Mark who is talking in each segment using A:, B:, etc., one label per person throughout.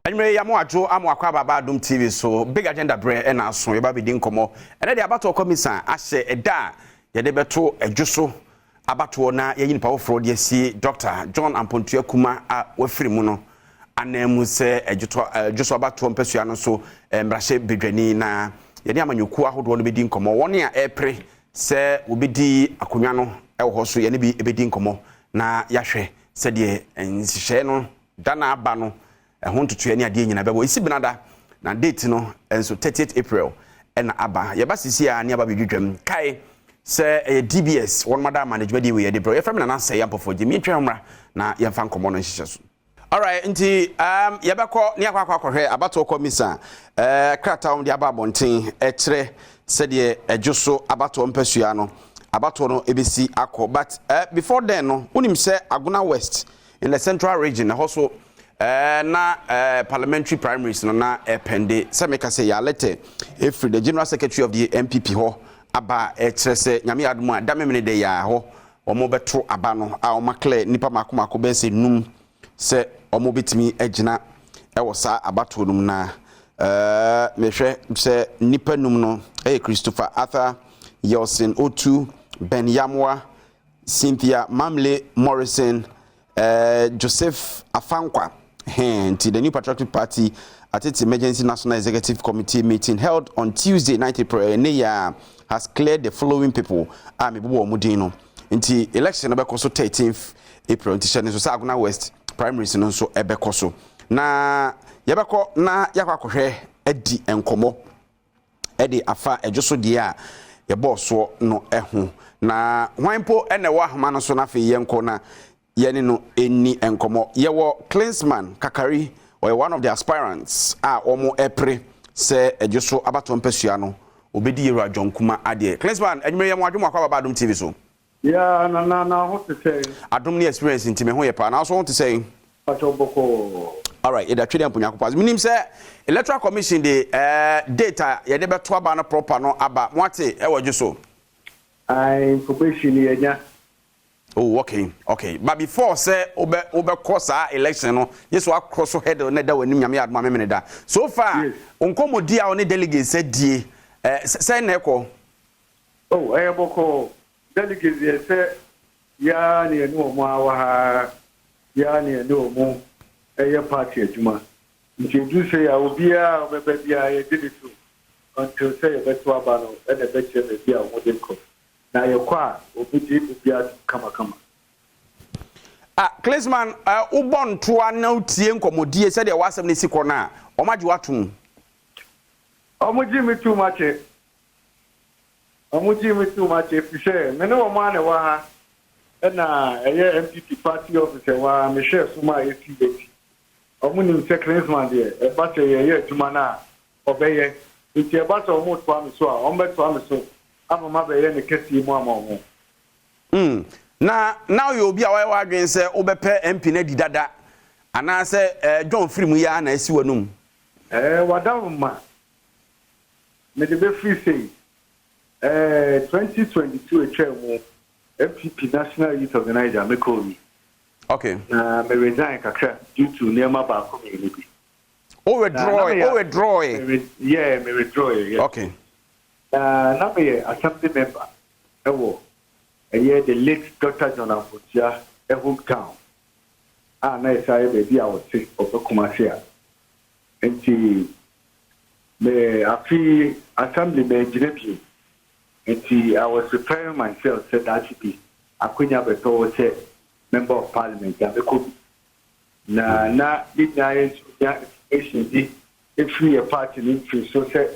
A: Anyway, ya mo adwo amo akwa baba Adom TV so big agenda bre na so ye ba be din komo. Ene de abato komisa ahye eda ye de beto adwoso abato na ye yin power fraud ye si Dr. John Ampontua Kuma a wafiri mu no anemu se adwoso abato mpesua no so mrahye bedwani na ye ne amanyoku ahodo no be din komo woni a epre se obedi akonwa no ewo so ye ne bi ebedi komo na yahwe se de nsihye no dana aba no ehun tutu ani ade nyina bebo isi binada na date no enso 30th April na aba ye ba sisi a ne aba bedwedwam kai se DBS one mother management dey we dey bro ye from na say yampofo je mi twemra na ye fa nkomo no nhihye so. All right, nti ye beko ne akwa abato komisa krata on de aba bonten etre se de adwoso abato mpasua no abato no ebesi akọ but before then no unim se Aguna West in the Central Region also parliamentary primaries no na pende se meka se ya lete every the General Secretary of the MPP ho aba etrese nyame adom a damemene de ya ho omo beto aba no a o makle nipa makomako be se num se omo betimi agina ewo sa abato num na mehwe se nipa num no Christopher Arthur Yelson Otu Ben Yamwa Cynthia Mamle Morrison Joseph Afankwa to the new Patriotic Party at its emergency national executive committee meeting held on Tuesday 9th April has cleared the following people Amibubo Mudino into election abekoso 13th April into so Aguna West primaries no so ebekoso na yebeko na yakwakohwe edi enkomo edi afa ejoso die a yeboso no ehu na hwanpo ene wa hama no so na fe yenko na yeni no eni enkomo yewo Klinsman Kakari or one of the aspirants omo epre se ejoso abato mpesua no obedi yera John Kuma ade Klinsman enwere yemo adwum akwa baba Adom TV so
B: yeah na what to say
A: Adom ni experience ntime ho ye pa na so want to say
B: Boko.
A: All right, it actually ampunya ko pass minim say electoral commission the data ye de beto aba no proper no aba mwate e wajo so
B: information yenya.
A: Oh, okay. But before say obe course election no, yes wa cross head na da wanim nyame adoma memene da. So far, onkomodi a one delegates said die say na ekọ.
B: Oh, boko delegates say ya ne no mo awa ya ne no mo party adwuma. Nti say ya obia obebe bia ye did so until say beto aba no e na be che be bia o de ko. Na yekwa obidi bia kama
A: Klinsman ubon toa na utie nkomodie se de wasem ne sikọ na o maji watum
B: omuji me too much fishe me no ma na wa ha na eye MPP party officer wa me share suma ECBT omuni se Klinsman de e ba se ye adwuma na obeye nti e ba se omo toa me so a ombeto me so aboma be ye ne kesi mu ama
A: now you be away wadwen say obepe MP na didada ana say John Free mu ya na esi wanum
B: wadawma me de be free say 2022 etwemu MPP National Youth Organizer me call me
A: okay
B: me resign kakra due to nema ba ko me bi
A: withdraw
B: yeah me withdraw yeah
A: okay
B: na me Asante member ewo the late Dr. John Ampontua hometown na say baby I was sick of Kumasi enti me afi assembly me jinebi enti I was preparing myself said that should be akunya beto say member of parliament and could na did na HND if we a party in so say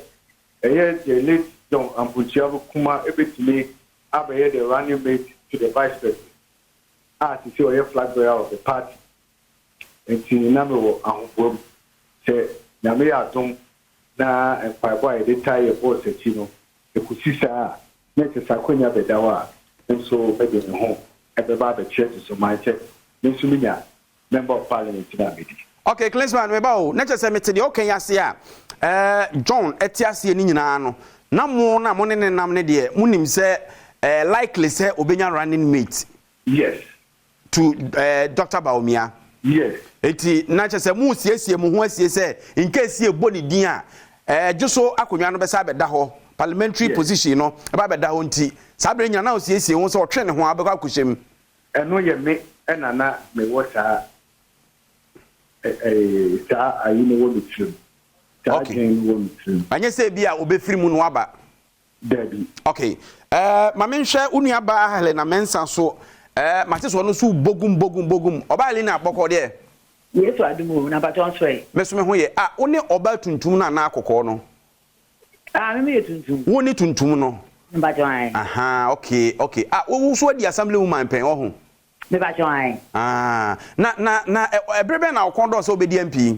B: the late John Ampontua Kuma ebetime abaye the running mate to the vice president to see a flag bearer of the party and see number ahobom say na me atom na empire dey tie your boss etino e kusisa na te sakonya bedawa so be dey home e be ba be church so my check nso minya member of parliament na bedi
A: okay Klinsman me ba o na che se mete de okay ase a John etiase ni nyina no na mo ne nam ne de munim se likely say obenya running mate
B: yes
A: to Dr. Baumia
B: yes
A: eti na chese mu siesie mu ho asie se in case ye boni din a juso akonwa no be sa be da ho parliamentary position no ba be da ho nti sa bre nya na osiesie ho so otwe ne ho abekwa kuhyem
B: eno ye me ena na me wota ta ayi no wo bitrim ta gen wo bitrim
A: anye se bia obefiri mu no aba
B: Debbie.
A: Okay. Mamenhwe unu aba ahele na mensa so mate so no so bogum oba ali na akpoko de
C: Yesu adumu na baton so e
A: meso me ho ye one oba tuntum na na akoko no
C: me ye tuntum
A: woni tuntum no
C: baton ai
A: aha okay wo so di assembly woman pen ho
C: me baton ai
A: na ebrebe na okondo so obedi MP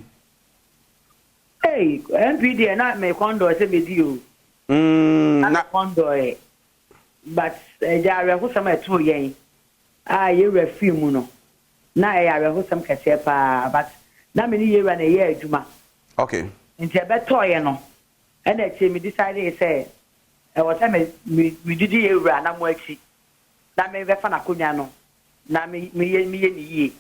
C: MP de na me kondo se me di o na kondo e but jare ko sama etu yen ye refi mu no na yare ko sam kase pa but na me ni ye na ye adwuma
A: okay
C: nti e beto ye no e na che me decide say e was me didi ye wura na mo achi na me be fa na konya no na me ye ni ye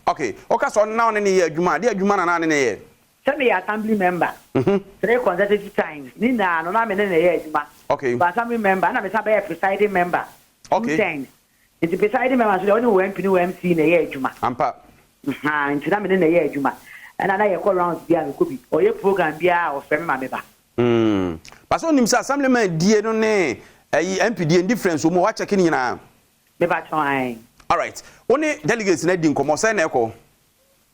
A: okay oka so na one ni ye adwuma de adwuma na ne ye
C: Tell me assembly member. 3 consecutive times. Nina no na me ne ye adwuma.
A: Okay.
C: But assembly member na me sabe presiding member.
A: Okay.
C: 2 times. It's presiding member so only we MP no MC ne ye adwuma.
A: Ampa.
C: Nti na me ne ye adwuma. And na ye call rounds bia me ko bi. Oye program bia o fe me ma me ba.
A: Paso nim sa assembly member die no ne MP die difference mo wa check ni na.
C: Me ba twan.
A: All right. Oni delegates na di nkomo say na ekọ.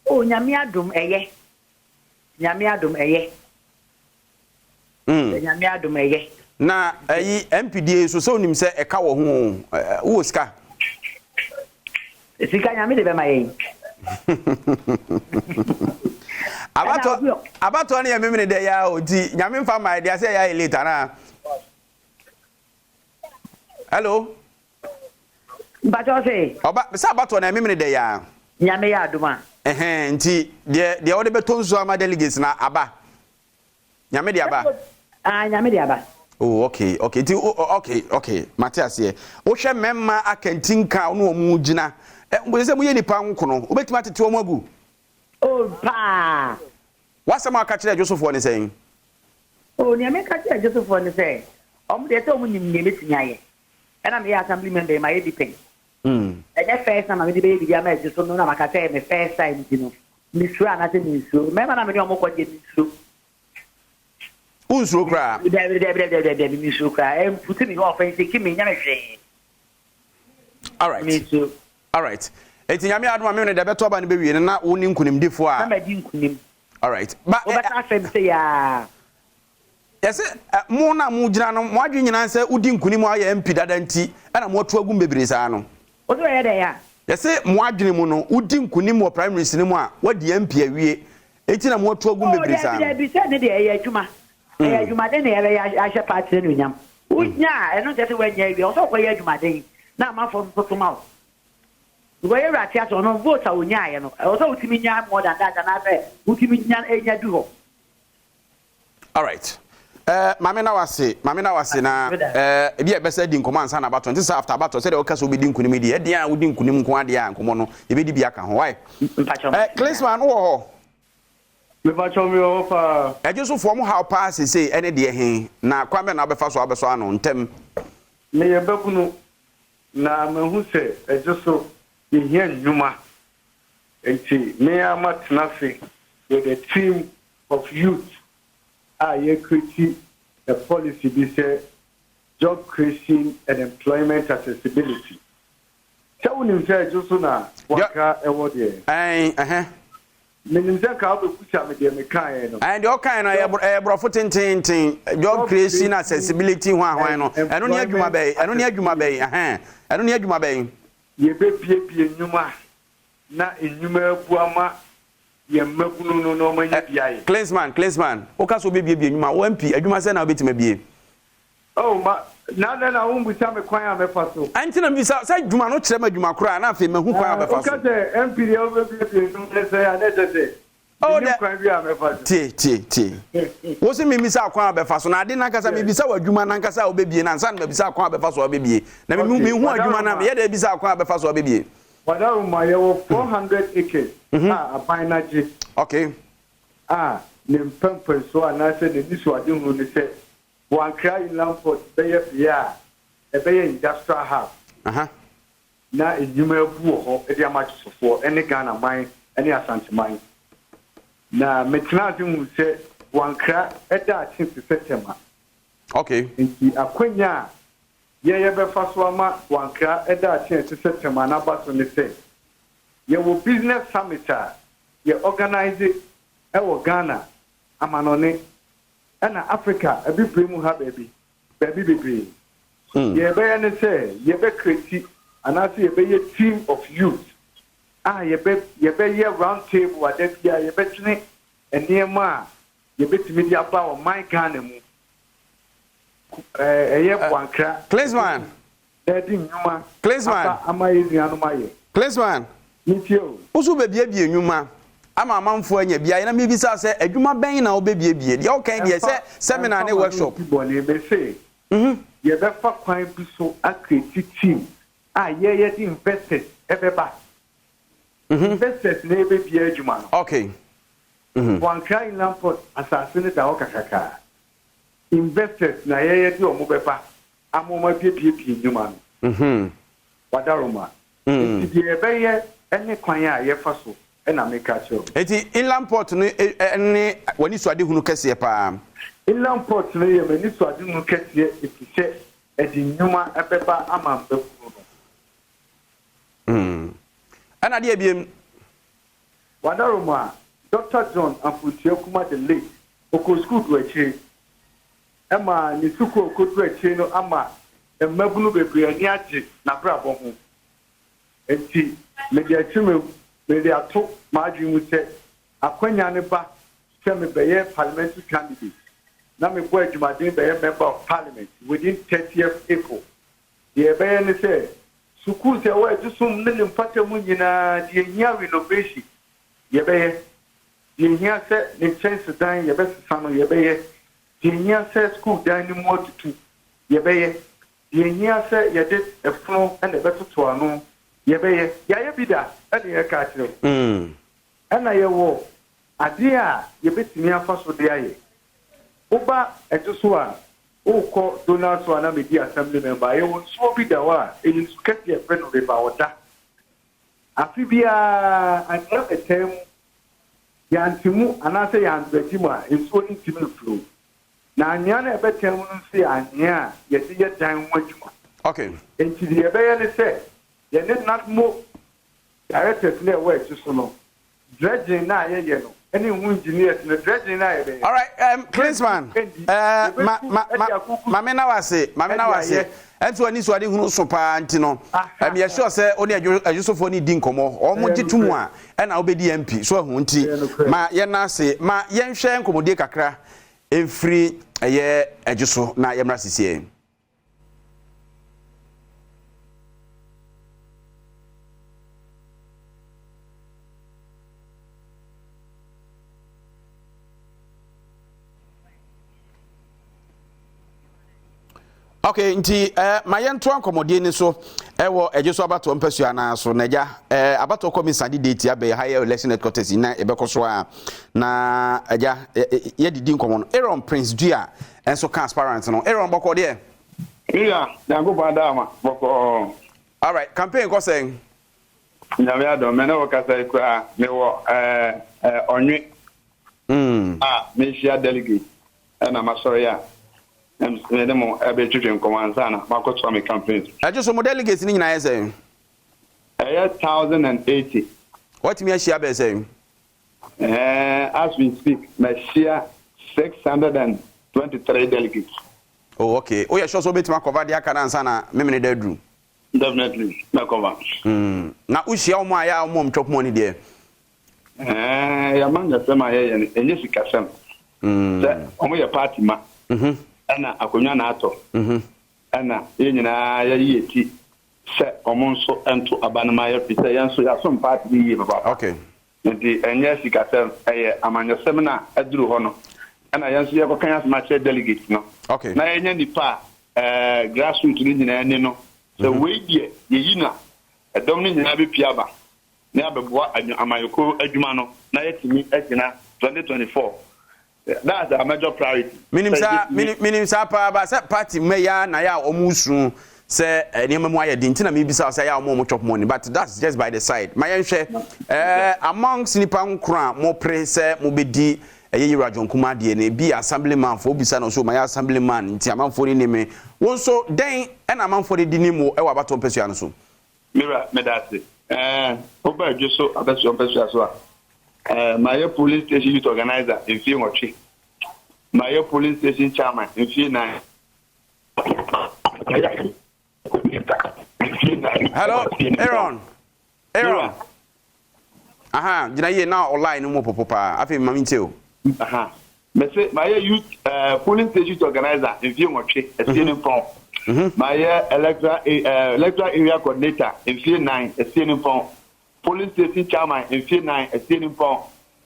C: Oh nyame adom eye. Nyame adom eye. Nyame adom eye.
A: Na MPDA so so nim se eka wo ho wo ska.
C: Sika nyame de be ma yen.
A: Abato na yememene de ya odi nyame mfa ma de ase ya later na. Hello.
C: Bato say.
A: Oba sa abato na yememene de ya.
C: Nyame ya adoma.
A: Nti de ode beto nso ama delegates na aba. Nyame de aba.
C: Nyame de aba.
A: Oh okay. Okay. Matias here. Wo hwe memma akantinka no omu gina. Mbo se mu ye nipa nkono. Obetima tete omu agu.
C: Oh pa.
A: Wasema aka kire Joseph woni sen.
C: Oh nyame ka kire Joseph woni sen. Omu de te omu nyim nyeme tinyaye. Ena me assembly member ma ye depend. The first time I did baby, I met just no Namaka, my first time, you know. Miss Rana, Miss Ru. Remember, I'm going to get Miss Ru.
A: Who's Rukra?
C: Miss Rukra, and putting me off and taking me.
A: All right, Miss Ru. All right. It's Yami Adma, the better one, baby, and not owning Kunim Defua.
C: I'm a Dinkunim.
A: All right, but
C: I say,
A: yes, Mona Mujano, why do you answer Udin Kunimo MP Dadanti, and I'm more to a Gumbebrizano?
C: What do I say?
A: Yes, Mwadini Mono, Udin Kunimo primary cinema, what the MP we 18 more to a Gumbebrizano.
C: Be said, Juma. Juma, then I shall pass in William. Yeah, I don't just when you also wear Juma day. Now, my phone put them out. Where I chat on votes are Unya, also to me more than that, and I say, who give me a duo.
A: All right. Mamena wase na bia bese di nkomo ansa na bato nti after bato say the okaso be di nkunim di e dia wo di nkunim nko ade a nkomo no e be di bia ka ho why Klinsman wo ho
B: me ba chomi o fa
A: Ejisu fo mo how pass say ene de he na kwame na obefa so abeso ano ntem
B: me ye bakunu na me hu se Ejisu ye hia nnuma enti me amatna se with a team of youth you create a policy be say job creation and employment accessibility. So when you say just na waka award here. Minimum ka be pucha me dey me kan no.
A: And your kind na brofo tintin job creation accessibility hwan no. Eno ne adwuma be, eno ne adwuma be, eno ne adwuma be.
B: Ye be pie nnuma na nnuma abuama ye makunu no manya biaye.
A: Klinsman, okaso be bie nnuma, wo MP adwuma se na obetima bie.
B: Oh ma na wo mbuta me kwan amefa so.
A: Anti na mbisa say adwuma no kire ma adwuma kura na afi mehu kwan abefa so.
B: Okaze MP dey over bie no say anete. Oh de kwan bi amefa so.
A: Tie. Wo se me mbisa kwan abefa so na ade na kasa me bisa adwuma na kasa obebie na nsa na mbisa kwan abefa so obebie. Na me hu adwuma na me ye de bisa kwan abefa so obebie.
B: Wadaruma yewo 400 acres. Ah, abinaji.
A: Okay.
B: Ah, nim pempen so anase ne niso ade hu ne se. Wan cry in Lamport beye bia. E beye industrial hub. Na ejuma ebu ho e dia match sofo ene Ghana man ene Asante man. Na metena de hu se wan cry e da chin September.
A: Okay.
B: Nti akwanya ye be fa so ama wan cry e da chin September na ba so ne se. Ye wo business summit ye organize e wo Ghana amanone na Africa e bi premu ha baby baby. Ye be ne se ye be create anase ye be a team of youth. Ye be ye round table at bia ye be tene eniema ye be timi dia ba o my Ghana mu. Ye Wankra.
A: Klinsman.
B: Daddy nyuma.
A: Klinsman.
B: Amaye zianu maye.
A: Klinsman.
B: Mitio.
A: Usu be bia nyuma. Ama amanfo anya bia na me bisa se adwuma ben na obebie bie de o kan de se seminar ne workshop
B: bole be say ye be fa kwan bi so create team ye di investors ebeba investors na ebe bia adwuma no
A: okay
B: one cry in Lamport assassin da o kakaka investors na ye di o mo beba amoma bie adwuma no wadaroma di ebe ye ene kwan ye fa so na make sure
A: eti inland port ne wani so ade hunu kese pa
B: inland port ne ye mani so ade hunu kese etise edi nyuma ebeba amambe kunu
A: ana de biem
B: wadaroma Dr. John Amputie kuma the late oko school do echi ema ni suko oko do echi no ama emabunu bebre ani age na brabo ho enti media chime Maybe I took my dream said, Akwanya Neba, tell me by a parliamentary candidate. Now me boy, my dear member of parliament within 30th April. The Bayan said, Suku say, well, just some million Patamunina, the year renovation. Yebe, the year said, the chance to dine your best son, Yebe, the year said, school dining more to two. Yebe, the year said, you did a floor and a better to our room. Yebe, ya be that. Ade ka kire ana ye wo ade a ye betimi afa so de aye oba etuso a ukọ Donald so na media assembly member ye wo so bi da wa eyin skete e fe no be ba oda afi bia anya etem ya ntimu anase ya nbejimu a enso ntimi flu na anya na ebetem no se anya ye ti ye dan ho adwuma
A: okay
B: enti de ye be ye ne se ye ne not mo directors na work so no dredging na ye no any engineers na dredging na ye
A: all right Klinsman mame na wase ento ani so ade hunu so pa nti no me sure say oni ajusofo ni di nkomo o mo gitumu a na obedi MP so ahu nti ma ye na ase ma ye nhwe nkomodie kakra efri ye ajuso na ye mra sisie okay nti mayento ankomodie ni so ewo Ejisu abato mpasua na so naja abato komisan date ya be higher election headquarters na ebekoso a na aja ye didi nkomo no Aaron Prince Dua enso transparent no Aaron boko de
D: yeah dango badama boko
A: all right campaign ko sen
D: nyame Adom me na wakasa ku a me wo onwe me share delegate na masori ya Medemo abetwetwe nkomansa na makoto me campaign.
A: Ejisu mo delegates ni nyina yese.
D: 1080.
A: What me share be say?
D: As we speak, me share 623 delegates.
A: Oh okay. Oh yeah, sure so betima cover dia kana nsa na memene da dru.
D: Definitely, na cover.
A: Na ushia omo aya omo mtwop mo ni de.
D: Ya manga sema yeye enye sikasem. Omo ya party ma. Ana akonya na ato ana yenyina ya yeti se omonso ento abanama ya pise yanso ya som party yi baba
A: okay
D: nti enya sikasem amanyosem na aduru ho no ana yanso ya kokan asma che delegate no
A: okay
D: na yenya nipa grassroots ni nyina ni no se we die yina Adom ni nyina be piaba na abeboa amayoko adwuma no na yetimi agina 2024. That's a major priority.
A: Minim sa pa ba sa party meya na ya omusu say niam mu ayedi ntina me bisa say ya omo chop money, but that's just by the side. My enhwe amongst nipa nkura mo pre say mo bedi eyi rajon kuma de na bi assemblyman for bisa no so my assemblyman nti amanfo ni me won so den na amanfo de ni mo e wa bato mpesua no so
D: mira medase oba Ejisu abeso mpesua so my police station youth organizer in fee watchi my police station chairman in fee 9.
A: Hello Aaron aha jina ye na online mo popopa afi mami nteo
D: aha me say my youth police station youth organizer in fee watchi SN form my electoral area coordinator in fee 9 SN form police station chairman in fee 9 SN form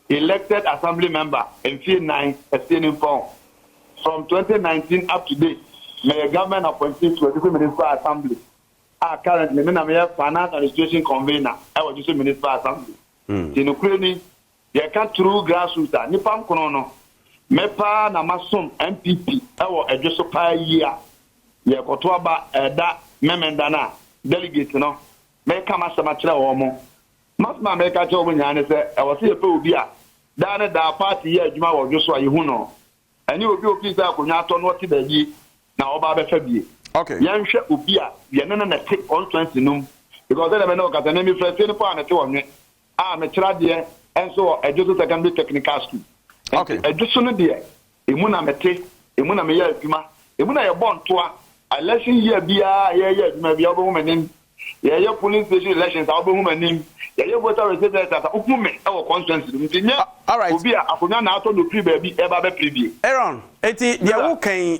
D: elected assembly member in fee 9 SN form from 2019 up to date my government appointed to the municipal assembly currently me na me finance administration convener I was just municipal assembly in Ukraine you can through grassroots ni pam kono no me pa na masom MPP e wo Ejisu pa year ye koto aba da memenda na delegate no me kama sama kire wo mo masma me ka che wo nya ne se e wo se ye pe obi a da ne da party ye adwuma wo Ejisu ayi hu no ani obi opi sa akonya ato no ti daji na oba be fa bie
A: okay
D: yan hwe obi a ye ne na take conference num because they me no ka tane mi frɛ se ne pa na te wonwe me kira de enso Ejisu secondary technical school
A: okay
D: Ejisu no de emu na mete emu na me ya adwuma emu na ye bonto a election year bia ye adwuma bia obo manim ye police station elections obo manim ye voter registration ta oku me e wo conference num tinya obi a akonya na ato no free baby e ba be preview
A: Aaron eti dia wo kan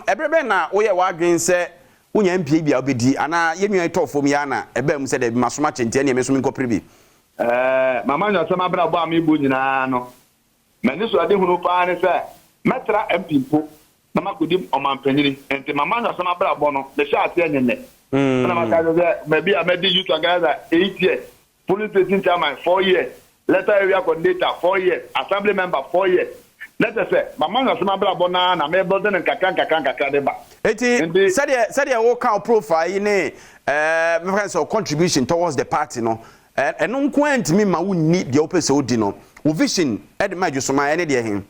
A: ebrebe na wo ye wadwen se wonya mpie bia obedi ana ye nwan tofom ya na ebe mu se da bi masoma chente ne me so mi ko preview
D: mama nya sama bra bo am igbo nyina no mani so ade hunu pa ne se metra MP po na makodi omanpanyiri enti mama nya sama bra bo no de sha ate enyenye na maka ze maybe amedi youth organizer 8 years police station chairman 4 years letter area coordinator 4 years assembly member 4 years let us say mama nya sama bra bo na me building nkaka de ba
A: eti said wo count profile ne me friends or contribution towards the party no eno nko antimi ma wo ni de opese odi no wo vision e de Ejisu ma ene de hin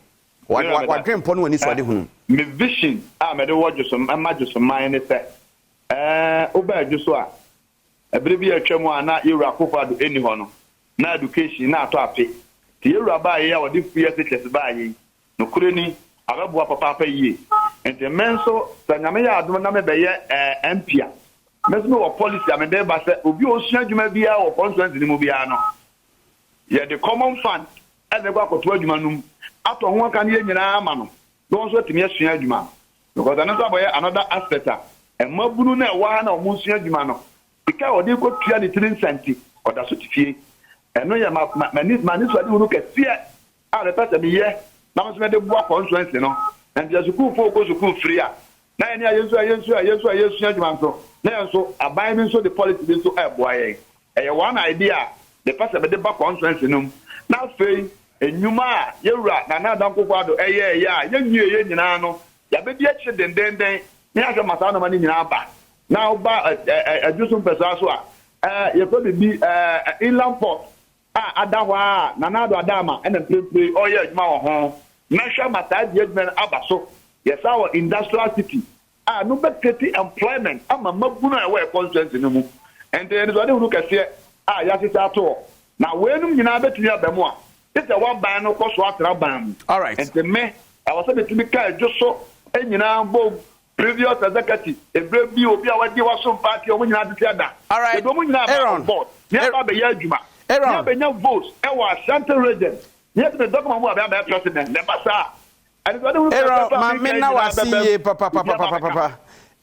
A: wa dwempo no wani so ade hunu
D: me vision me de Ejisu ma ene se oba Ejisu a ebere bi atwam a na yewura kofado eni ho no na education na ato ape ti yewura ba ye a wode fuye se ba ye no kureni agabu papa yie ente menso sanyame ya adom na me be ye MP mesmo wo policy amede ba se obi osua dwuma bia wo conference ni mo bia no ye the common fund and the akoto adwuma num ato ho aka ne nyina ama no don so timi asua adwuma because another boy another aspect e mabunu na wa na mo sua adwuma no ika odi ko tua ni 3 centi oda so tifie eno ye mani so adi hunu kese a le pata mi ye na mo so de bua conference no and the school for go school free a na ene ayesu adwuma so na so aban bi so the policy bi so eboaye one idea the person be the back conference num na fei enyuma yewura na Adankofado eye ya yenwie nyina no ya be bi achi denden ne ahwe masa na mani nyina ba na oba Ejisu mpesa so a ye ko bi inland port adahwa na nado adama ene play oye adwuma wo ho na hwe masa die adwuma abaso yes our industrial city no better employment ama mabunu a we constituency no mu and then so de hunu kase ya sisa to na wenum nyina betumi abamu a it's a one ban no koso atra ban
A: all right
D: and the me I was betumi ka Ejisu enyina bo previous executive ebre bi obi a wadi waso party o nyina de tiada
A: all right
D: do mu nyina ba board ne ba be ya adwuma ne be nya votes e wa Asante Region ne be document mu aba president ne basa
A: Aaron, mamina wasi papa.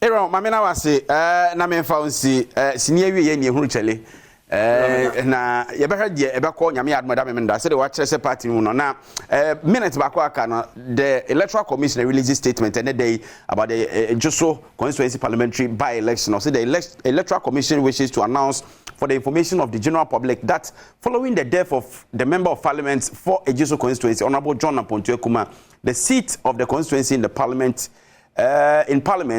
A: Aaron, mamina wasi na memfa unsi sini awie ye ni ehuru chele. na ye be hwe de e be ko nyame adom da me nda say the wa kire party mu no na minute ba ko aka no the electoral commission released statement and day about the Ejisu constituency parliamentary by-election. Also the electoral commission wishes to announce for the information of the general public that following the death of the member of parliament for Ejisu constituency, Honorable John Apontuekuma, the seat of the constituency in the parliament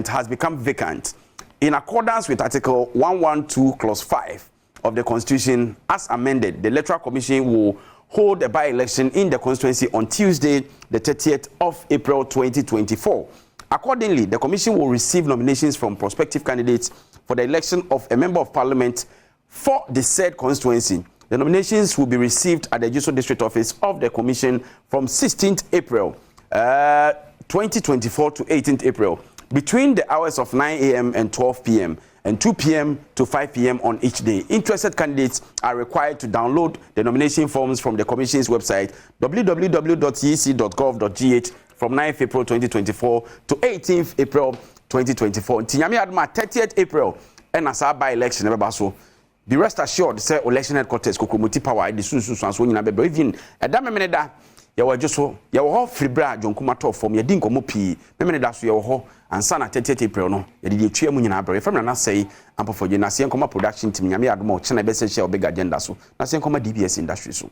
A: has become vacant. In accordance with Article 112, Clause 5 of the Constitution, as amended, the Electoral Commission will hold a by-election in the constituency on Tuesday, the 30th of April 2024. Accordingly, the Commission will receive nominations from prospective candidates for the election of a member of parliament for the said constituency. The nominations will be received at the Ejisu District Office of the Commission from 16th April 2024 to 18th April between the hours of 9 a.m. and 12 p.m. and 2 p.m. to 5 p.m. on each day. Interested candidates are required to download the nomination forms from the Commission's website www.yec.gov.gh from 9th April 2024 to 18th April 2024. Tinyami Adma 30th April and as our by-election ebaso. Be rest assured, say election headquarters Kokomuti power the soon so nyina bebe even edamemeda ya wajoso ya wo free bra jonkuma to form ya din komo pi memeda so ya wo ansa na 30th April no ya de etua mu nyina abre fam na say ampo for na se nkoma production team nyame adom o chena be se share obega agenda so na se nkoma DBS industry so